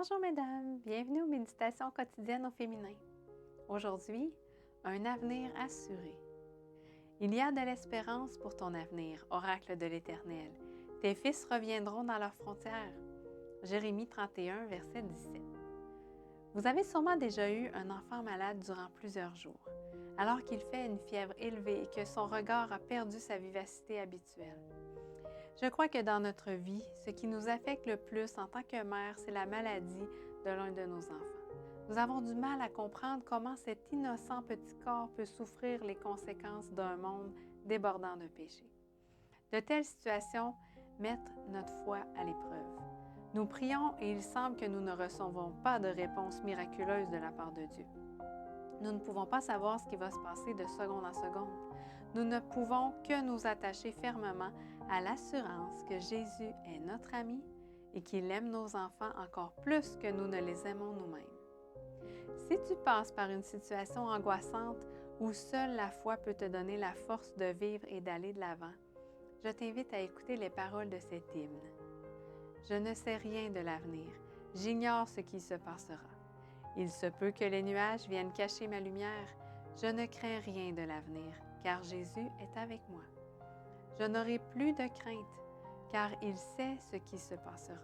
Bonjour mesdames, bienvenue aux méditations quotidiennes au féminin. Aujourd'hui, un avenir assuré. Il y a de l'espérance pour ton avenir, oracle de l'Éternel. Tes fils reviendront dans leurs frontières. Jérémie 31, verset 17. Vous avez sûrement déjà eu un enfant malade durant plusieurs jours, alors qu'il fait une fièvre élevée et que son regard a perdu sa vivacité habituelle. Je crois que dans notre vie, ce qui nous affecte le plus en tant que mère, c'est la maladie de l'un de nos enfants. Nous avons du mal à comprendre comment cet innocent petit corps peut souffrir les conséquences d'un monde débordant de péché. De telles situations mettent notre foi à l'épreuve. Nous prions et il semble que nous ne recevons pas de réponse miraculeuse de la part de Dieu. Nous ne pouvons pas savoir ce qui va se passer de seconde en seconde. Nous ne pouvons que nous attacher fermement à l'assurance que Jésus est notre ami et qu'il aime nos enfants encore plus que nous ne les aimons nous-mêmes. Si tu passes par une situation angoissante où seule la foi peut te donner la force de vivre et d'aller de l'avant, je t'invite à écouter les paroles de cet hymne. Je ne sais rien de l'avenir, j'ignore ce qui se passera. Il se peut que les nuages viennent cacher ma lumière. Je ne crains rien de l'avenir, car Jésus est avec moi. Je n'aurai plus de crainte, car il sait ce qui se passera.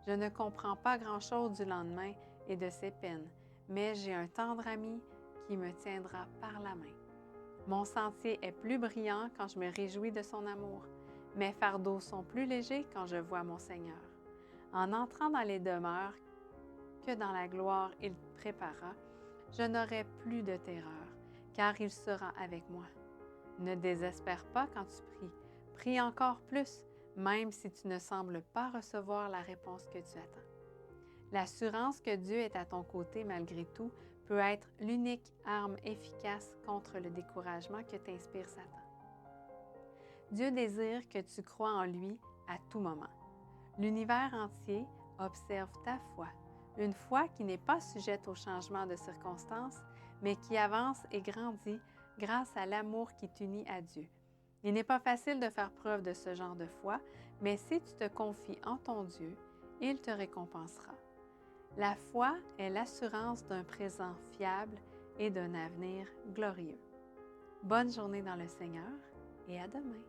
Je ne comprends pas grand-chose du lendemain et de ses peines, mais j'ai un tendre ami qui me tiendra par la main. Mon sentier est plus brillant quand je me réjouis de son amour. Mes fardeaux sont plus légers quand je vois mon Seigneur. En entrant dans les demeures que dans la gloire il prépara, je n'aurai plus de terreur, car il sera avec moi. Ne désespère pas quand tu pries. Prie encore plus, même si tu ne sembles pas recevoir la réponse que tu attends. L'assurance que Dieu est à ton côté malgré tout peut être l'unique arme efficace contre le découragement que t'inspire Satan. Dieu désire que tu crois en lui à tout moment. L'univers entier observe ta foi, une foi qui n'est pas sujette au changement de circonstances, mais qui avance et grandit grâce à l'amour qui t'unit à Dieu. Il n'est pas facile de faire preuve de ce genre de foi, mais si tu te confies en ton Dieu, il te récompensera. La foi est l'assurance d'un présent fiable et d'un avenir glorieux. Bonne journée dans le Seigneur et à demain.